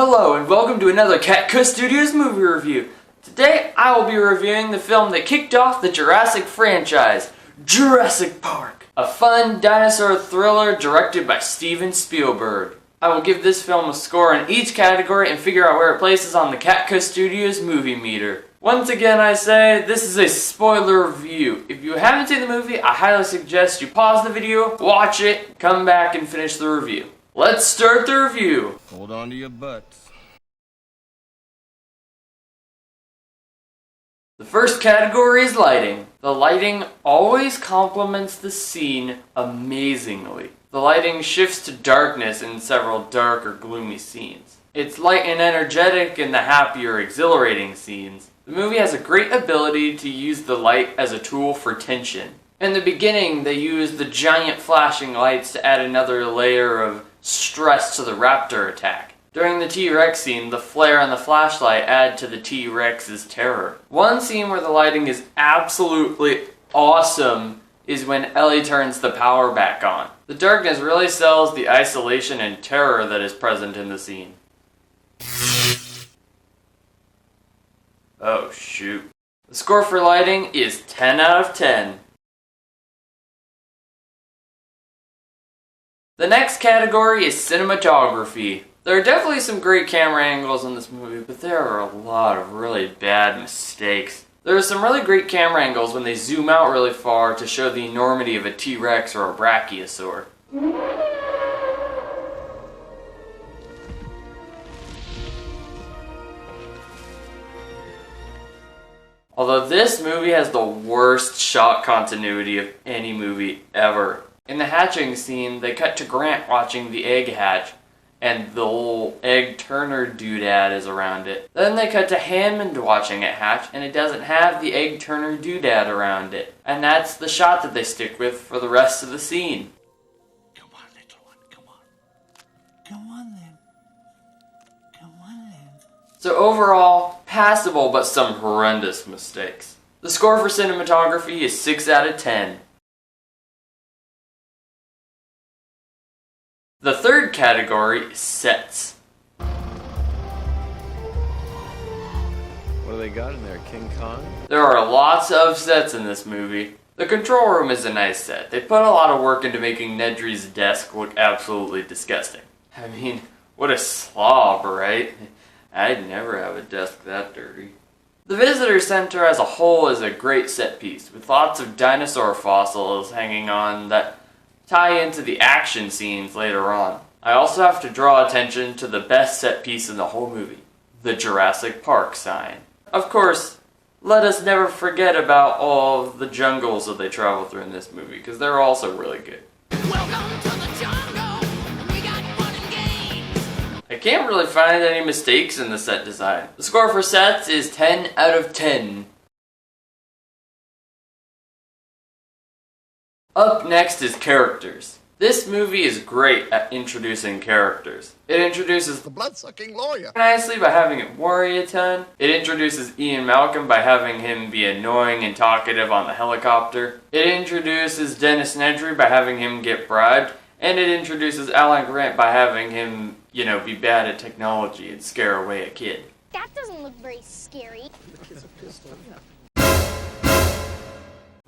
Hello and welcome to another C.A.T.C Studios movie review. Today I will be reviewing the film that kicked off the Jurassic franchise, Jurassic Park. A fun dinosaur thriller directed by Steven Spielberg. I will give this film a score in each category and figure out where it places on the C.A.T.C Studios movie meter. Once again I say, this is a spoiler review. If you haven't seen the movie, I highly suggest you pause the video, watch it, come back and finish the review. Let's start the review. Hold on to your butts. The first category is lighting. The lighting always complements the scene amazingly. The lighting shifts to darkness in several dark or gloomy scenes. It's light and energetic in the happier, exhilarating scenes. The movie has a great ability to use the light as a tool for tension. In the beginning, they use the giant flashing lights to add another layer of stress to the raptor attack. During the T-Rex scene, the flare and the flashlight add to the T-Rex's terror. One scene where the lighting is absolutely awesome is when Ellie turns the power back on. The darkness really sells the isolation and terror that is present in the scene. Oh shoot. The score for lighting is 10 out of 10. The next category is cinematography. There are definitely some great camera angles in this movie, but there are a lot of really bad mistakes. There are some really great camera angles when they zoom out really far to show the enormity of a T-Rex or a Brachiosaur. Although this movie has the worst shot continuity of any movie ever. In the hatching scene, they cut to Grant watching the egg hatch, and the little egg turner doodad is around it. Then they cut to Hammond watching it hatch, and it doesn't have the egg turner doodad around it. And that's the shot that they stick with for the rest of the scene. Come on, little one, come on. Come on then. Come on then. So overall, passable but some horrendous mistakes. The score for cinematography is 6 out of 10. The third category is sets. What do they got in there, King Kong? There are lots of sets in this movie. The control room is a nice set. They put a lot of work into making Nedry's desk look absolutely disgusting. I mean, what a slob, right? I'd never have a desk that dirty. The visitor center as a whole is a great set piece, with lots of dinosaur fossils hanging on that tie into the action scenes later on. I also have to draw attention to the best set piece in the whole movie, the Jurassic Park sign. Of course, let us never forget about all of the jungles that they travel through in this movie, because they're also really good. Welcome to the jungle. We got fun and games. I can't really find any mistakes in the set design. The score for sets is 10 out of 10. Up next is characters. This movie is great at introducing characters. It introduces the blood-sucking lawyer nicely by having him worry a ton. It introduces Ian Malcolm by having him be annoying and talkative on the helicopter. It introduces Dennis Nedry by having him get bribed. And it introduces Alan Grant by having him, be bad at technology and scare away a kid. That doesn't look very scary.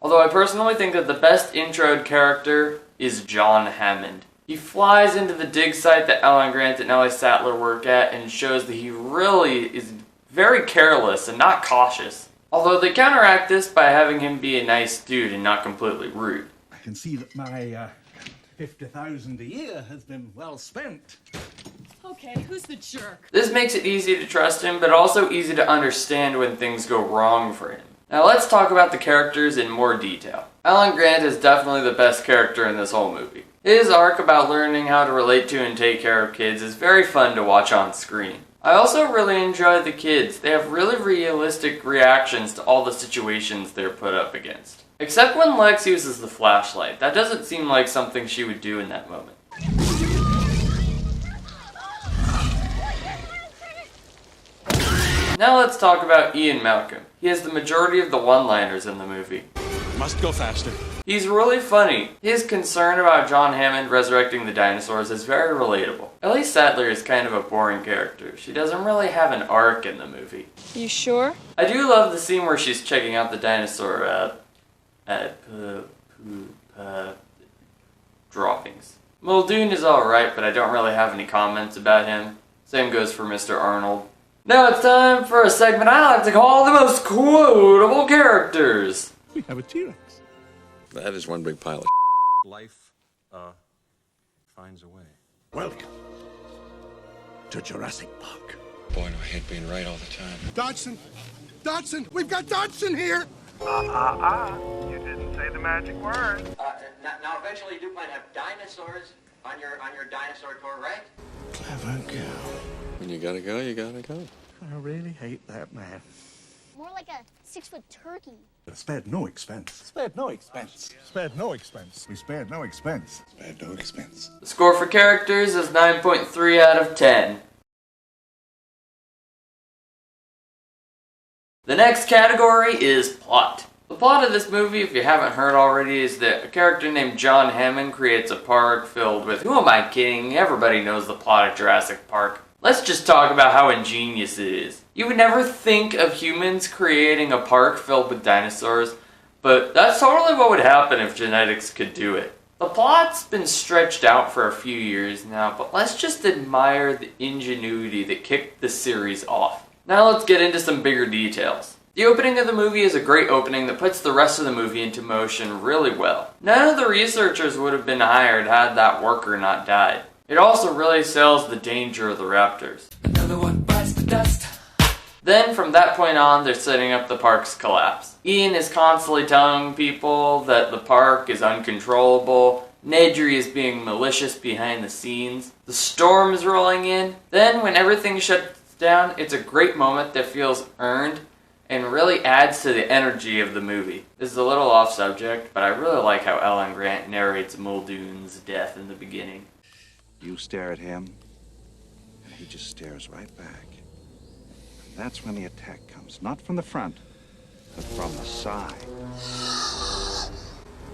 Although I personally think that the best introed character is John Hammond. He flies into the dig site that Alan Grant and Ellie Sattler work at and shows that he really is very careless and not cautious. Although they counteract this by having him be a nice dude and not completely rude. I can see that my 50,000 a year has been well spent. Okay, who's the jerk? This makes it easy to trust him, but also easy to understand when things go wrong for him. Now let's talk about the characters in more detail. Alan Grant is definitely the best character in this whole movie. His arc about learning how to relate to and take care of kids is very fun to watch on screen. I also really enjoy the kids. They have really realistic reactions to all the situations they're put up against. Except when Lex uses the flashlight. That doesn't seem like something she would do in that moment. Now let's talk about Ian Malcolm. He has the majority of the one-liners in the movie. Must go faster. He's really funny. His concern about John Hammond resurrecting the dinosaurs is very relatable. Ellie Sattler is kind of a boring character. She doesn't really have an arc in the movie. You sure? I do love the scene where she's checking out the dinosaur droppings. Muldoon is alright, but I don't really have any comments about him. Same goes for Mr. Arnold. Now it's time for a segment I like to call the most quotable characters. We have a T-Rex. That is one big pile of Life, finds a way. Welcome to Jurassic Park. Boy, no, I hate being right all the time. Dodgson! Dodgson! We've got Dodgson here! You didn't say the magic word. Now eventually you do plan to have dinosaurs on your dinosaur tour, right? Clever girl. When you gotta go, you gotta go. I really hate that man. More like a 6-foot turkey. Spared no expense. Spared no expense. Spared no expense. We spared no expense. Spared no expense. The score for characters is 9.3 out of 10. The next category is plot. The plot of this movie, if you haven't heard already, is that a character named John Hammond creates a park filled with, who am I kidding? Everybody knows the plot of Jurassic Park. Let's just talk about how ingenious it is. You would never think of humans creating a park filled with dinosaurs, but that's totally what would happen if genetics could do it. The plot's been stretched out for a few years now, but let's just admire the ingenuity that kicked the series off. Now let's get into some bigger details. The opening of the movie is a great opening that puts the rest of the movie into motion really well. None of the researchers would have been hired had that worker not died. It also really sells the danger of the raptors. Another one bites the dust. Then from that point on, they're setting up the park's collapse. Ian is constantly telling people that the park is uncontrollable. Nedry is being malicious behind the scenes. The storm is rolling in. Then when everything shuts down, it's a great moment that feels earned and really adds to the energy of the movie. This is a little off subject, but I really like how Alan Grant narrates Muldoon's death in the beginning. You stare at him, and he just stares right back. And that's when the attack comes, not from the front, but from the side.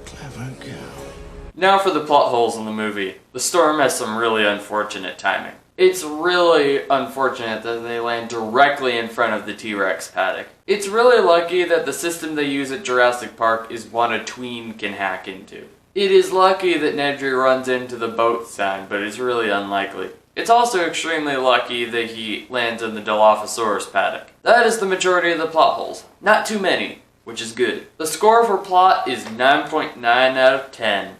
Clever girl. Now for the plot holes in the movie. The storm has some really unfortunate timing. It's really unfortunate that they land directly in front of the T-Rex paddock. It's really lucky that the system they use at Jurassic Park is one a tween can hack into. It is lucky that Nedry runs into the boat sign, but it's really unlikely. It's also extremely lucky that he lands in the Dilophosaurus paddock. That is the majority of the plot holes. Not too many, which is good. The score for plot is 9.9 out of 10.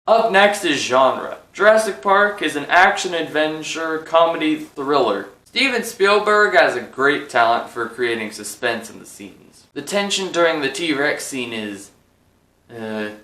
Up next is genre. Jurassic Park is an action-adventure comedy thriller. Steven Spielberg has a great talent for creating suspense in the scenes. The tension during the T-Rex scene is... you know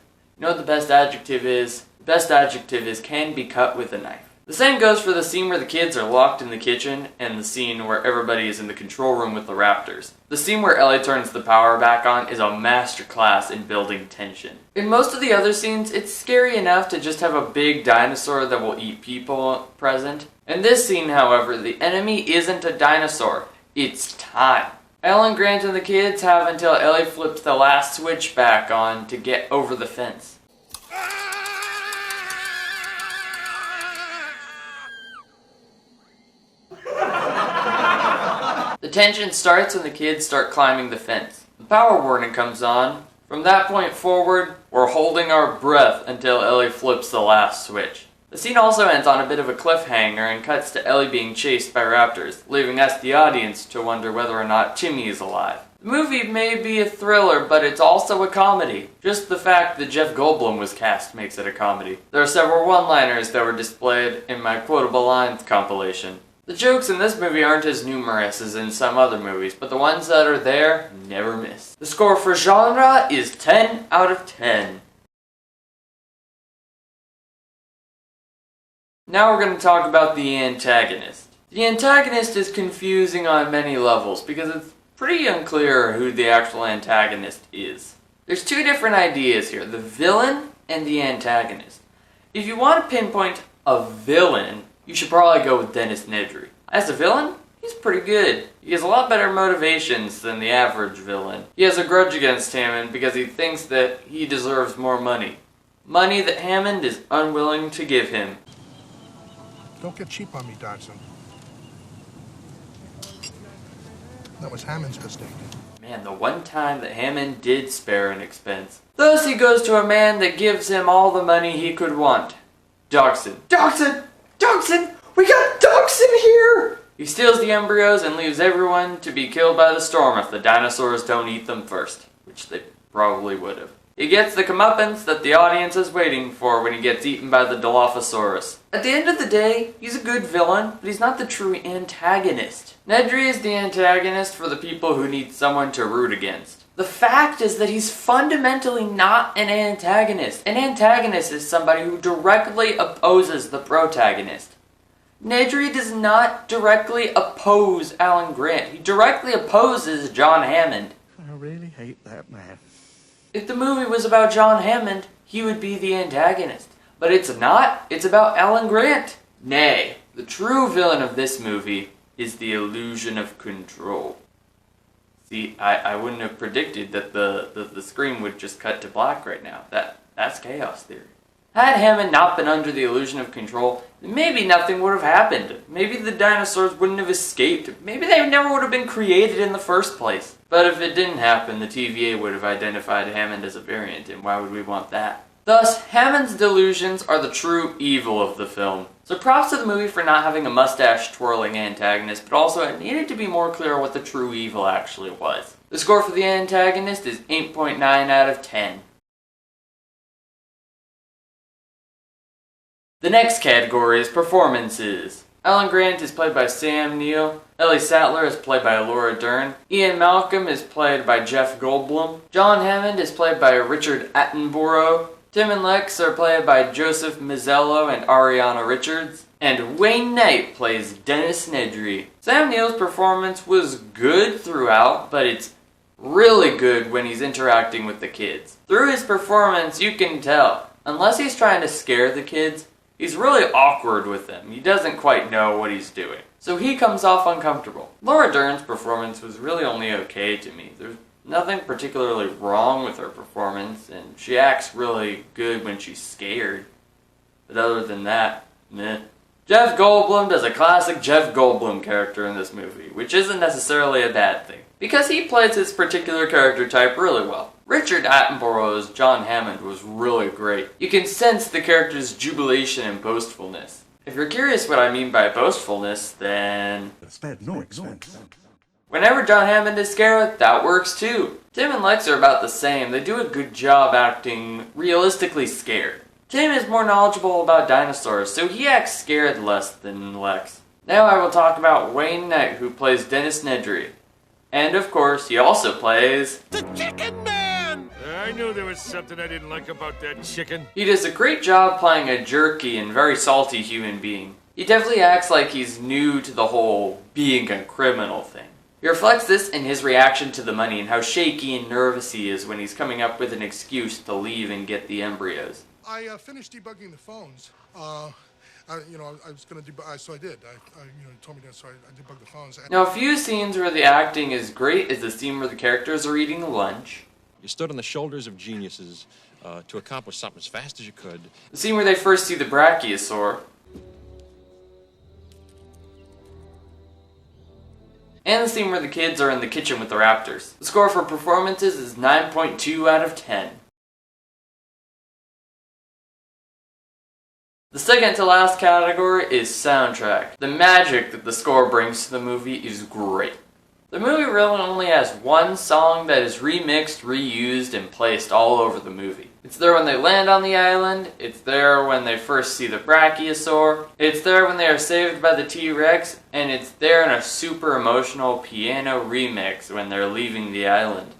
what the best adjective is? The best adjective is can be cut with a knife. The same goes for the scene where the kids are locked in the kitchen and the scene where everybody is in the control room with the raptors. The scene where Ellie turns the power back on is a masterclass in building tension. In most of the other scenes, it's scary enough to just have a big dinosaur that will eat people present. In this scene, however, the enemy isn't a dinosaur, it's time. Alan Grant and the kids have until Ellie flips the last switch back on to get over the fence. The tension starts when the kids start climbing the fence. The power warning comes on. From that point forward, we're holding our breath until Ellie flips the last switch. The scene also ends on a bit of a cliffhanger and cuts to Ellie being chased by raptors, leaving us, the audience, to wonder whether or not Timmy is alive. The movie may be a thriller, but it's also a comedy. Just the fact that Jeff Goldblum was cast makes it a comedy. There are several one-liners that were displayed in my quotable lines compilation. The jokes in this movie aren't as numerous as in some other movies, but the ones that are there never miss. The score for genre is 10 out of 10. Now we're going to talk about the antagonist. The antagonist is confusing on many levels because it's pretty unclear who the actual antagonist is. There's two different ideas here, the villain and the antagonist. If you want to pinpoint a villain, you should probably go with Dennis Nedry. As a villain, he's pretty good. He has a lot better motivations than the average villain. He has a grudge against Hammond because he thinks that he deserves more money. Money that Hammond is unwilling to give him. Don't get cheap on me, Dodson. That was Hammond's mistake. Man, the one time that Hammond did spare an expense. Thus he goes to a man that gives him all the money he could want. Dodson. Dodson! Dodson! We got Dodson here! He steals the embryos and leaves everyone to be killed by the storm if the dinosaurs don't eat them first. Which they probably would have. He gets the comeuppance that the audience is waiting for when he gets eaten by the Dilophosaurus. At the end of the day, he's a good villain, but he's not the true antagonist. Nedry is the antagonist for the people who need someone to root against. The fact is that he's fundamentally not an antagonist. An antagonist is somebody who directly opposes the protagonist. Nedry does not directly oppose Alan Grant. He directly opposes John Hammond. I really hate that man. If the movie was about John Hammond, he would be the antagonist. But it's not. It's about Alan Grant. Nay, the true villain of this movie is the illusion of control. See, I wouldn't have predicted that the screen would just cut to black right now. That's chaos theory. Had Hammond not been under the illusion of control, maybe nothing would have happened. Maybe the dinosaurs wouldn't have escaped. Maybe they never would have been created in the first place. But if it didn't happen, the TVA would have identified Hammond as a variant, and why would we want that? Thus, Hammond's delusions are the true evil of the film. So props to the movie for not having a mustache-twirling antagonist, but also it needed to be more clear what the true evil actually was. The score for the antagonist is 8.9 out of 10. The next category is performances. Alan Grant is played by Sam Neill, Ellie Sattler is played by Laura Dern, Ian Malcolm is played by Jeff Goldblum, John Hammond is played by Richard Attenborough, Tim and Lex are played by Joseph Mazzello and Ariana Richards, and Wayne Knight plays Dennis Nedry. Sam Neill's performance was good throughout, but it's really good when he's interacting with the kids. Through his performance, you can tell, unless he's trying to scare the kids, he's really awkward with them. He doesn't quite know what he's doing. So he comes off uncomfortable. Laura Dern's performance was really only okay to me. There's nothing particularly wrong with her performance, and she acts really good when she's scared. But other than that, meh. Jeff Goldblum does a classic Jeff Goldblum character in this movie, which isn't necessarily a bad thing, because he plays his particular character type really well. Richard Attenborough's John Hammond was really great. You can sense the character's jubilation and boastfulness. If you're curious what I mean by boastfulness, then whenever John Hammond is scared, that works too. Tim and Lex are about the same. They do a good job acting realistically scared. Tim is more knowledgeable about dinosaurs, so he acts scared less than Lex. Now I will talk about Wayne Knight, who plays Dennis Nedry. And of course, he also plays The Chicken Man! I knew there was something I didn't like about that chicken. He does a great job playing a jerky and very salty human being. He definitely acts like he's new to the whole being a criminal thing. He reflects this in his reaction to the money and how shaky and nervous he is when he's coming up with an excuse to leave and get the embryos. I finished debugging the phones. I was going to debug, so I did. You told me that, so I debugged the phones. Now, a few scenes where the acting is great is the scene where the characters are eating lunch. You stood on the shoulders of geniuses to accomplish something as fast as you could. The scene where they first see the brachiosaur. And the scene where the kids are in the kitchen with the raptors. The score for performances is 9.2 out of 10. The second to last category is soundtrack. The magic that the score brings to the movie is great. The movie really only has one song that is remixed, reused, and placed all over the movie. It's there when they land on the island, it's there when they first see the brachiosaur, it's there when they are saved by the T-Rex, and it's there in a super emotional piano remix when they're leaving the island.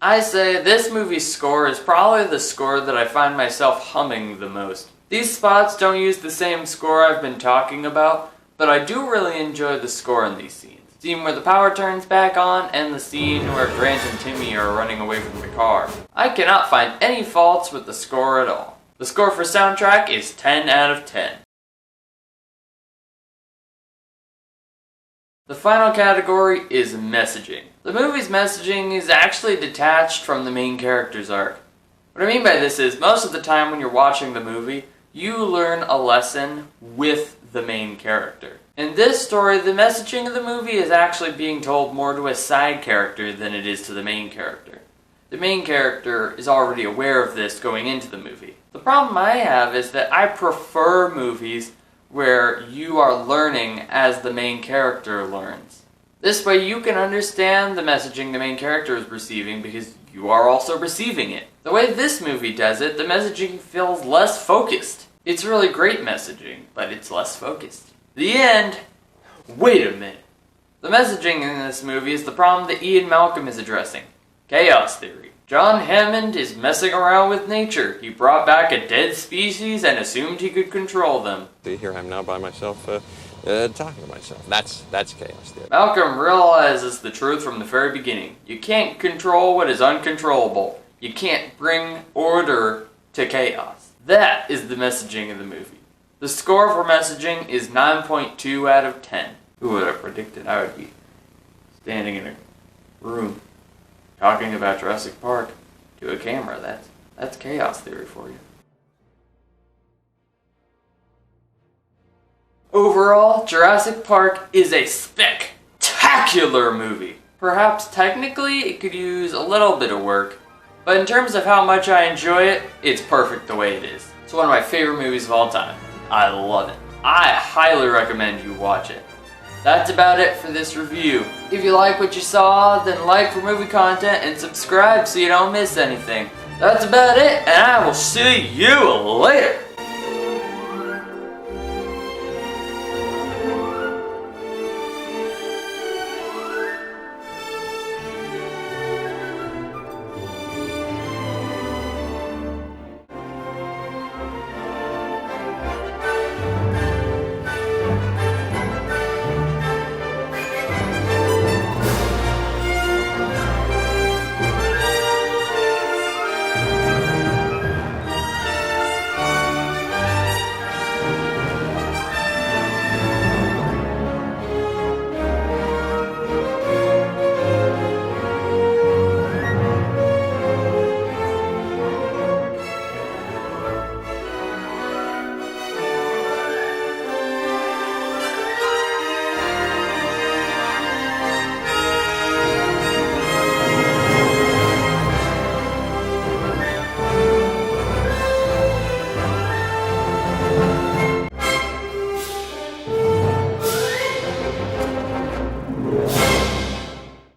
I say this movie's score is probably the score that I find myself humming the most. These spots don't use the same score I've been talking about, but I do really enjoy the score in these scenes. scene where the power turns back on, and the scene where Grant and Timmy are running away from the car. I cannot find any faults with the score at all. The score for soundtrack is 10 out of 10. The final category is messaging. The movie's messaging is actually detached from the main character's arc. What I mean by this is, most of the time when you're watching the movie, you learn a lesson with the main character. In this story, the messaging of the movie is actually being told more to a side character than it is to the main character. The main character is already aware of this going into the movie. The problem I have is that I prefer movies where you are learning as the main character learns. This way you can understand the messaging the main character is receiving because you are also receiving it. The way this movie does it, the messaging feels less focused. It's really great messaging, but it's less focused. The end? Wait a minute. The messaging in this movie is the problem that Ian Malcolm is addressing. Chaos theory. John Hammond is messing around with nature. He brought back a dead species and assumed he could control them. See, here I am now by myself, talking to myself. That's chaos theory. Malcolm realizes the truth from the very beginning. You can't control what is uncontrollable. You can't bring order to chaos. That is the messaging of the movie. The score for messaging is 9.2 out of 10. Who would have predicted I would be standing in a room talking about Jurassic Park to a camera? That's chaos theory for you. Overall, Jurassic Park is a spectacular movie. Perhaps technically it could use a little bit of work, but in terms of how much I enjoy it, it's perfect the way it is. It's one of my favorite movies of all time. I love it. I highly recommend you watch it. That's about it for this review. If you like what you saw, then like for movie content and subscribe so you don't miss anything. That's about it, and I will see you later.